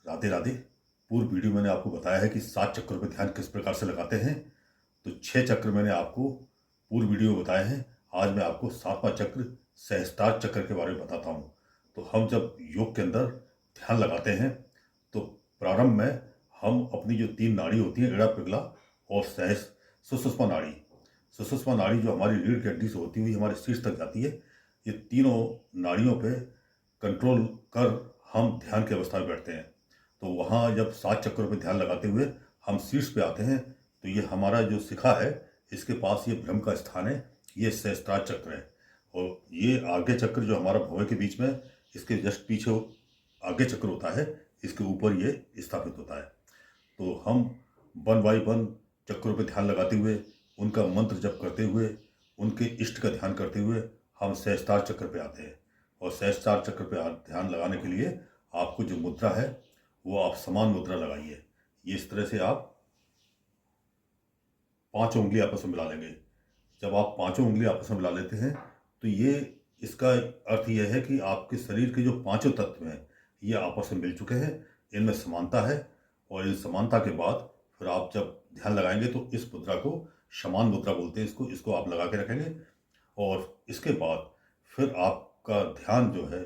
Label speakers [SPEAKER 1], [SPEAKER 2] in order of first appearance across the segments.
[SPEAKER 1] राधे राधे। पूर्व वीडियो मैंने आपको बताया है कि 7 चक्रों पर ध्यान किस प्रकार से लगाते हैं। तो 6 चक्र मैंने आपको पूर्व वीडियो में बताए हैं। आज मैं आपको 7वां चक्र सहस्त्रार चक्र के बारे में बताता हूँ। तो हम जब योग के अंदर ध्यान लगाते हैं तो प्रारंभ में हम अपनी जो 3 नाड़ी होती है, इड़ा पिघला और सुषुम्ना नाड़ी, सुषुम्ना नाड़ी जो हमारी रीढ़ की हड्डी से होती हुई हमारे शीर्ष तक जाती है, ये तीनों नाड़ियों पे कंट्रोल कर हम ध्यान की अवस्था में बैठते हैं। तो वहाँ जब 7 चक्रों पे ध्यान लगाते हुए हम शीर्ष पे आते हैं तो ये हमारा जो शिखा है, इसके पास ये ब्रह्म का स्थान है, ये सहस्त्रार चक्र है। और ये आगे चक्र जो हमारा भौहें के बीच में, इसके जस्ट पीछे आगे चक्र होता है, इसके ऊपर ये स्थापित होता है। तो हम 1 बाय 1 चक्रों पे ध्यान लगाते हुए, उनका मंत्र जप करते हुए, उनके इष्ट का ध्यान करते हुए हम सहस्त्रार चक्र पे आते हैं। और सहस्त्रार चक्र पे ध्यान लगाने के लिए आपको जो मुद्रा है वो आप समान मुद्रा लगाइए। ये इस तरह से आप 5 उंगली आपस में मिला लेंगे। जब आप 5 उंगली आपस में मिला लेते हैं तो ये इसका अर्थ यह है कि आपके शरीर के जो 5 तत्व हैं ये आपस में मिल चुके हैं, इनमें समानता है। और इस समानता के बाद फिर आप जब ध्यान लगाएंगे तो इस मुद्रा को समान मुद्रा बोलते हैं, इसको आप लगा के रखेंगे। और इसके बाद फिर आपका ध्यान जो है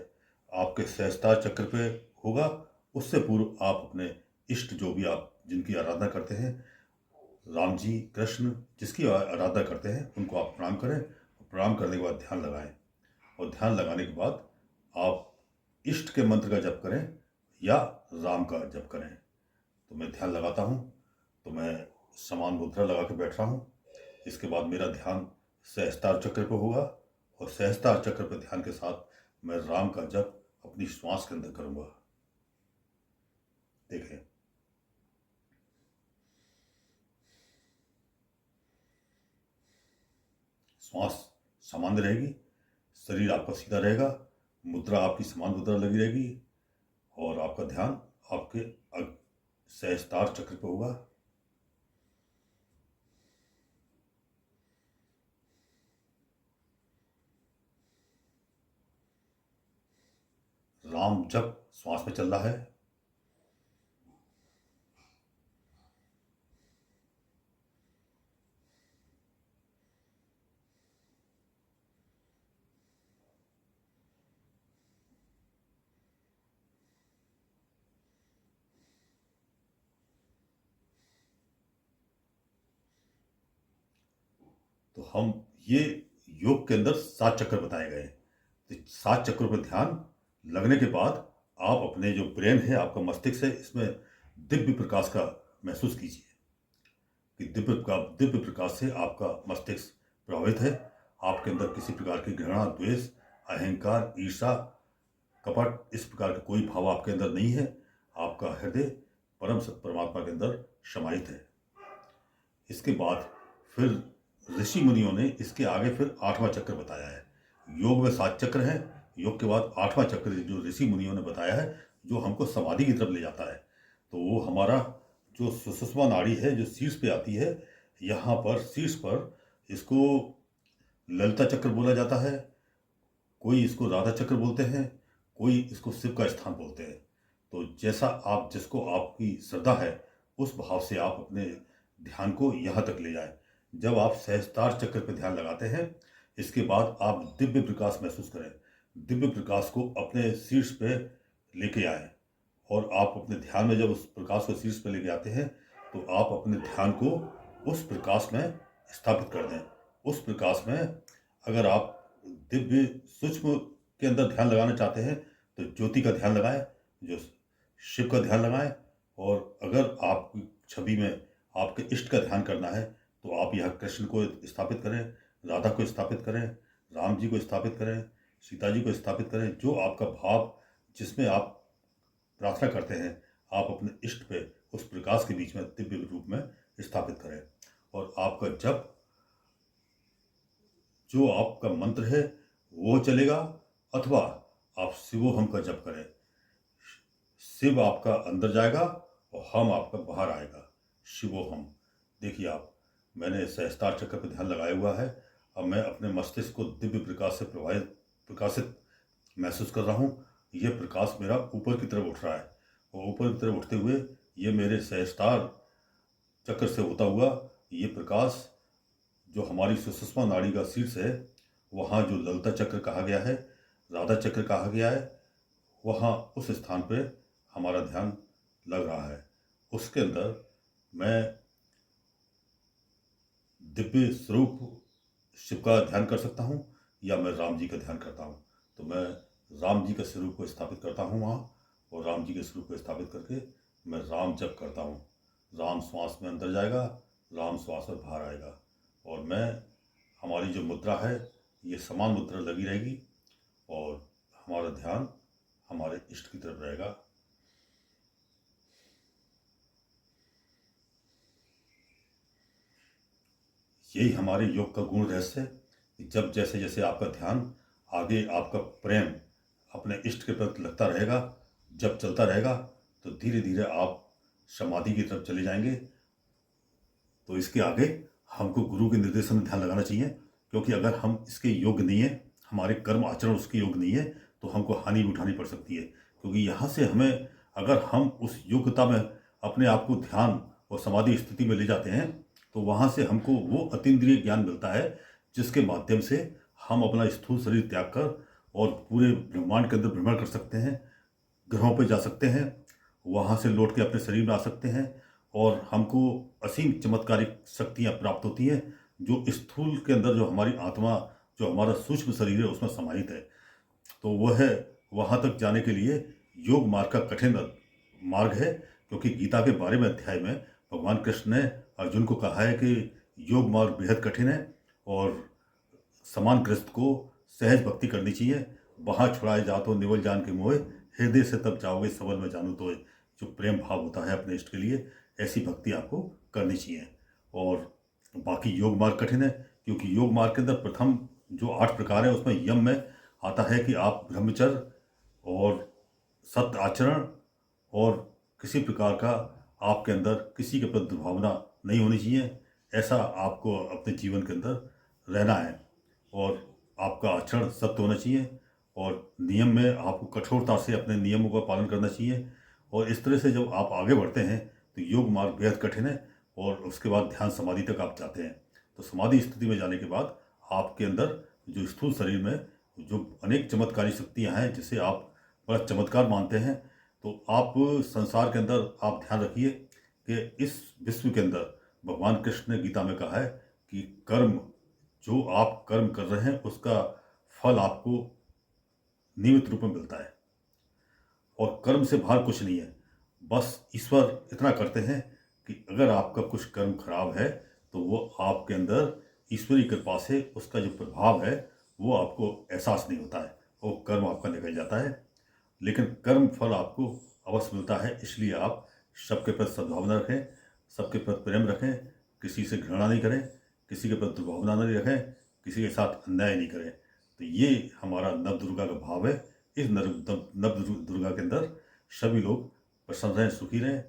[SPEAKER 1] आपके सहस्त्रार चक्र पे होगा। उससे पूर्व आप अपने इष्ट जो भी आप जिनकी आराधना करते हैं, राम जी, कृष्ण, जिसकी आराधना करते हैं, उनको आप प्रणाम करें। प्रणाम करने के बाद ध्यान लगाएं और ध्यान लगाने के बाद आप इष्ट के मंत्र का जप करें या राम का जप करें। तो मैं ध्यान लगाता हूँ, तो मैं समान मुद्रा लगा के बैठ रहा हूँ। इसके बाद मेरा ध्यान सहस्त्रार चक्र पर होगा और सहस्त्रार चक्र पर ध्यान के साथ मैं राम का जप अपनी श्वास के अंदर करूँगा। देखें, श्वास सामान्य रहेगी, शरीर आपका सीधा रहेगा, मुद्रा आपकी समान मुद्रा लगी रहेगी और आपका ध्यान आपके सहस्त्रार चक्र पे होगा। राम जप श्वास में चल रहा है। तो हम ये योग के अंदर 7 चक्र बताए गए। तो 7 चक्रों पर ध्यान लगने के बाद आप अपने जो ब्रेन है, आपका मस्तिष्क है, इसमें दिव्य प्रकाश का महसूस कीजिए कि दिव्य प्रकाश से आपका मस्तिष्क प्रभावित है। आपके अंदर किसी प्रकार की घृणा, द्वेष, अहंकार, ईर्षा, कपट, इस प्रकार का कोई भाव आपके अंदर नहीं है। आपका हृदय परम सत्य परमात्मा के अंदर समाहित है। इसके बाद फिर ऋषि मुनियों ने इसके आगे फिर 8वां चक्र बताया है। योग में 7 चक्र हैं, योग के बाद 8वां चक्र जो ऋषि मुनियों ने बताया है, जो हमको समाधि की तरफ ले जाता है। तो वो हमारा जो सुषुम्ना नाड़ी है, जो शीर्ष पे आती है, यहाँ पर शीर्ष पर इसको ललिता चक्र बोला जाता है, कोई इसको राधा चक्र बोलते हैं, कोई इसको शिव का स्थान बोलते हैं। तो जैसा आप, जिसको आपकी श्रद्धा है, उस भाव से आप अपने ध्यान को यहाँ तक ले जाएं। जब आप सहस्त्रार चक्र पर ध्यान लगाते हैं, इसके बाद आप दिव्य प्रकाश महसूस करें। दिव्य प्रकाश को अपने शीर्ष पे लेके आए और आप अपने ध्यान में जब उस प्रकाश को शीर्ष पे लेके आते हैं तो आप अपने ध्यान को उस प्रकाश में स्थापित कर दें। उस प्रकाश में अगर आप दिव्य सूक्ष्म के अंदर ध्यान लगाना चाहते हैं तो ज्योति का ध्यान लगाएं, जो शिव का ध्यान लगाएं। और अगर आपकी छवि में आपके इष्ट का ध्यान करना है तो आप यहाँ कृष्ण को स्थापित करें, राधा को स्थापित करें, राम जी को स्थापित करें, सीता जी को स्थापित करें। जो आपका भाव, जिसमें आप प्रार्थना करते हैं, आप अपने इष्ट पे उस प्रकाश के बीच में दिव्य रूप में स्थापित करें। और आपका जप, जो आपका मंत्र है वो चलेगा, अथवा आप शिवोहम का जप करें। शिव आपका अंदर जाएगा और हम आपका बाहर आएगा। शिवोहम। देखिए आप, मैंने सहस्त्रार चक्र पर ध्यान लगाया हुआ है। अब मैं अपने मस्तिष्क को दिव्य प्रकाश से प्रकाशित महसूस कर रहा हूँ। यह प्रकाश मेरा ऊपर की तरफ उठ रहा है और ऊपर की तरफ उठते हुए ये मेरे सहस्त्रार चक्र से होता हुआ ये प्रकाश जो हमारी सुषुम्ना नाड़ी का शीर्ष है, वहाँ जो ललिता चक्र कहा गया है, राधा चक्र कहा गया है, वहाँ उस स्थान पे हमारा ध्यान लग रहा है। उसके अंदर मैं दिव्य स्वरूप शिव का ध्यान कर सकता हूँ या मैं राम जी का ध्यान करता हूँ। तो मैं राम जी के स्वरूप को स्थापित करता हूँ वहाँ, और राम जी के स्वरूप को स्थापित करके मैं राम जप करता हूँ। राम श्वास में अंदर जाएगा, राम श्वास में बाहर आएगा, और मैं हमारी जो मुद्रा है ये समान मुद्रा लगी रहेगी और हमारा ध्यान हमारे इष्ट की तरफ रहेगा। यही हमारे योग का गुण रहस्य है कि जब जैसे जैसे आपका ध्यान आगे, आपका प्रेम अपने इष्ट के प्रति लगता रहेगा, जब चलता रहेगा, तो धीरे धीरे आप समाधि की तरफ चले जाएंगे। तो इसके आगे हमको गुरु के निर्देशन में ध्यान लगाना चाहिए, क्योंकि अगर हम इसके योग्य नहीं है, हमारे कर्म आचरण उसके योग्य नहीं है, तो हमको हानि भी उठानी पड़ सकती है। क्योंकि यहाँ से हमें, अगर हम उस योग्यता में अपने आप को ध्यान और समाधि स्थिति में ले जाते हैं, तो वहाँ से हमको वो अतीन्द्रिय ज्ञान मिलता है जिसके माध्यम से हम अपना स्थूल शरीर त्याग कर और पूरे ब्रह्मांड के अंदर भ्रमण कर सकते हैं, ग्रहों पर जा सकते हैं, वहाँ से लौट के अपने शरीर में आ सकते हैं, और हमको असीम चमत्कारिक शक्तियाँ प्राप्त होती हैं जो स्थूल के अंदर, जो हमारी आत्मा, जो हमारा सूक्ष्म शरीर है उसमें समाहित है। तो वह वहाँ तक जाने के लिए योग मार्ग का कठिन मार्ग है, क्योंकि गीता के बारे में अध्याय में भगवान कृष्ण ने अर्जुन को कहा है कि योग मार्ग बेहद कठिन है और समान ग्रस्त को सहज भक्ति करनी चाहिए। वहाँ छुड़ाए जा तो निवल जान के मोहे, हृदय से तब जाओगे सबल में जानू तो। जो प्रेम भाव होता है अपने इष्ट के लिए, ऐसी भक्ति आपको करनी चाहिए। और बाकी योग मार्ग कठिन है, क्योंकि योग मार्ग के अंदर प्रथम जो 8 प्रकार है उसमें यम में आता है कि आप ब्रह्मचर्य और सत्य आचरण और किसी प्रकार का आपके अंदर किसी के प्रति दुर्भावना नहीं होनी चाहिए। ऐसा आपको अपने जीवन के अंदर रहना है, और आपका आचरण सत्य होना चाहिए, और नियम में आपको कठोरता से अपने नियमों का पालन करना चाहिए। और इस तरह से जब आप आगे बढ़ते हैं तो योग मार्ग बेहद कठिन है, और उसके बाद ध्यान समाधि तक आप जाते हैं। तो समाधि स्थिति में जाने के बाद आपके अंदर जो स्थूल शरीर में जो अनेक चमत्कारी शक्तियाँ हैं जिसे आप बड़ा चमत्कार मानते हैं, तो आप संसार के अंदर आप ध्यान रखिए कि इस विश्व के अंदर भगवान कृष्ण ने गीता में कहा है कि कर्म, जो आप कर्म कर रहे हैं उसका फल आपको नियमित रूप में मिलता है, और कर्म से बाहर कुछ नहीं है। बस ईश्वर इतना करते हैं कि अगर आपका कुछ कर्म खराब है तो वो आपके अंदर ईश्वरी कृपा से उसका जो प्रभाव है वो आपको एहसास नहीं होता है, वो कर्म आपका निकल जाता है। लेकिन कर्म फल आपको अवश्य मिलता है। इसलिए आप सबके प्रति सद्भावना रखें, सबके प्रति प्रेम रखें, किसी से घृणा नहीं करें, किसी के प्रति दुर्भावना नहीं रखें, किसी के साथ अन्याय नहीं करें। तो ये हमारा नव दुर्गा का भाव है। इस नव दुर्गा के अंदर सभी लोग प्रसन्न रहें, सुखी रहें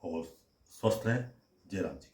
[SPEAKER 1] और स्वस्थ रहें। जय राम जी की।